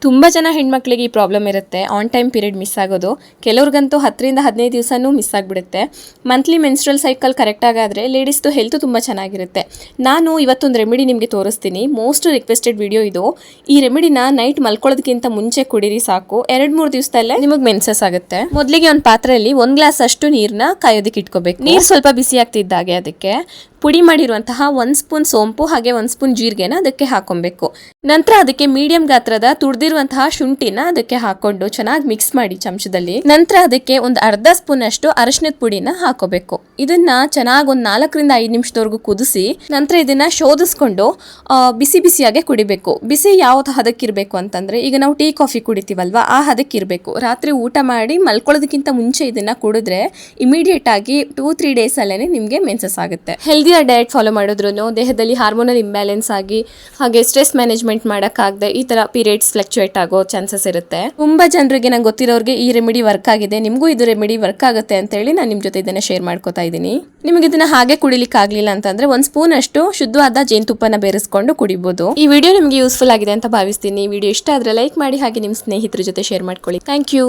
ತುಂಬ ಜನ ಹೆಣ್ಮಕ್ಳಿಗೆ ಈ ಪ್ರಾಬ್ಲಮ್ ಇರುತ್ತೆ, ಆನ್ ಟೈಮ್ ಪೀರಿಯಡ್ ಮಿಸ್ ಆಗೋದು. ಕೆಲವ್ರಿಗಂತೂ 10ರಿಂದ 15 ದಿವಸನೂ ಮಿಸ್ ಆಗಿಬಿಡುತ್ತೆ. ಮಂತ್ಲಿ ಮೆನ್ಸ್ಟ್ರಲ್ ಸೈಕಲ್ ಕರೆಕ್ಟಾಗಿ ಆದರೆ ಲೇಡೀಸ್ದು ಹೆಲ್ತ್ ತುಂಬ ಚೆನ್ನಾಗಿರುತ್ತೆ. ನಾನು ಇವತ್ತೊಂದು ರೆಮಿಡಿ ನಿಮಗೆ ತೋರಿಸ್ತೀನಿ. ಮೋಸ್ಟ್ ರಿಕ್ವೆಸ್ಟೆಡ್ ವಿಡಿಯೋ ಇದು. ಈ ರೆಮಿಡಿನ ನೈಟ್ ಮಲ್ಕೊಳ್ಳೋದಕ್ಕಿಂತ ಮುಂಚೆ ಕುಡೀರಿ ಸಾಕು, 2-3 ದಿವಸದಲ್ಲೇ ನಿಮಗೆ ಮೆನ್ಸಸ್ ಆಗುತ್ತೆ. ಮೊದಲಿಗೆ ಒಂದು ಪಾತ್ರೆಯಲ್ಲಿ 1 ಗ್ಲಾಸ್ ಅಷ್ಟು ನೀರನ್ನ ಕಾಯೋದಕ್ಕೆ ಇಟ್ಕೋಬೇಕು. ನೀರು ಸ್ವಲ್ಪ ಬಿಸಿ ಆಗ್ತಿದ್ದಾಗೆ ಅದಕ್ಕೆ ಪುಡಿ ಮಾಡಿರುವಂತಹ 1 ಸ್ಪೂನ್ ಸೋಂಪು ಹಾಗೆ 1 ಸ್ಪೂನ್ ಜೀರಿಗೆನ ಅದಕ್ಕೆ ಹಾಕೊಬೇಕು. ನಂತರ ಅದಕ್ಕೆ ಮೀಡಿಯಂ ಗಾತ್ರದ ತುರಿದಿರುವಂತಹ ಶುಂಠಿನ ಅದಕ್ಕೆ ಹಾಕೊಂಡು ಚೆನ್ನಾಗಿ ಮಿಕ್ಸ್ ಮಾಡಿ ಚಮಚದಲ್ಲಿ. ನಂತರ ಅದಕ್ಕೆ ಒಂದು ಅರ್ಧ ಸ್ಪೂನ್ ಅಷ್ಟು ಅರಿಶಿನದ ಪುಡಿನ ಹಾಕೋಬೇಕು. ಇದನ್ನ ಚೆನ್ನಾಗಿ ಒಂದು 4ರಿಂದ 5 ನಿಮಿಷದವರೆಗೂ ಕುದಿಸಿ ನಂತರ ಇದನ್ನ ಶೋಧಿಸ್ಕೊಂಡು ಬಿಸಿ ಬಿಸಿಯಾಗೆ ಕುಡಿಬೇಕು. ಬಿಸಿ ಯಾವ ಹದಕ್ಕಿರಬೇಕು ಅಂತಂದ್ರೆ, ಈಗ ನಾವು ಟೀ ಕಾಫಿ ಕುಡಿತೀವಲ್ವಾ ಆ ಹದಕ್ಕಿರಬೇಕು. ರಾತ್ರಿ ಊಟ ಮಾಡಿ ಮಲ್ಕೊಳ್ಳೋದಕ್ಕಿಂತ ಮುಂಚೆ ಇದನ್ನ ಕುಡಿದ್ರೆ ಇಮಿಡಿಯೇಟ್ ಆಗಿ 2-3 ಡೇಸ್ ಅಲ್ಲೇನೆ ನಿಮ್ಗೆ ಮೆನ್ಸಸ್ ಆಗುತ್ತೆ. ಹೆಲ್ದಿ ಡಯಟ್ ಫಾಲೋ ಮಾಡಿದ್ರು ದೇಹದಲ್ಲಿ ಹಾರ್ಮೋನಲ್ ಇಂಬ್ಯಾಲೆನ್ಸ್ ಆಗಿ ಹಾಗೆ ಸ್ಟ್ರೆಸ್ ಮ್ಯಾನೇಜ್ಮೆಂಟ್ ಮಾಡೋಕ್ಕಾಗದೆ ಈ ತರ ಪೀರಿಯಡ್ಸ್ ಫ್ಲಕ್ಚುಯೇಟ್ ಆಗೋ ಚಾನ್ಸಸ್ ಇರುತ್ತೆ. ತುಂಬಾ ಜನರಿಗೆ ನಂಗೆ ಗೊತ್ತಿರೋರಿಗೆ ಈ ರೆಮಿಡಿ ವರ್ಕ್ ಆಗಿದೆ. ನಿಮಗೂ ಇದು ರೆಮಿಡಿ ವರ್ಕ್ ಆಗುತ್ತೆ ಅಂತ ಹೇಳಿ ನಾನು ನಿಮ್ಮ ಜೊತೆ ಇದನ್ನ ಶೇರ್ ಮಾಡ್ಕೋತಾ ಇದ್ದೀನಿ. ನಿಮಗೆ ಇದನ್ನ ಹಾಗೆ ಕುಡಿಲಿಕ್ಕೆ ಆಗ್ಲಿಲ್ಲ ಅಂತಂದ್ರೆ 1 ಸ್ಪೂನ್ ಅಷ್ಟು ಶುದ್ಧವಾದ ಜೇನುತುಪ್ಪನ ಬೆರೆಸ್ಕೊಂಡು ಕುಡಿಬಹುದು. ಈ ವಿಡಿಯೋ ನಿಮಗೆ ಯೂಸ್ಫುಲ್ ಆಗಿದೆ ಅಂತ ಭಾವಿಸ್ತೀನಿ. ಈ ವಿಡಿಯೋ ಇಷ್ಟ ಆದ್ರೆ ಲೈಕ್ ಮಾಡಿ ಹಾಗೆ ನಿಮ್ಮ ಸ್ನೇಹಿತರ ಜೊತೆ ಶೇರ್ ಮಾಡ್ಕೊಳ್ಳಿ. Thank you.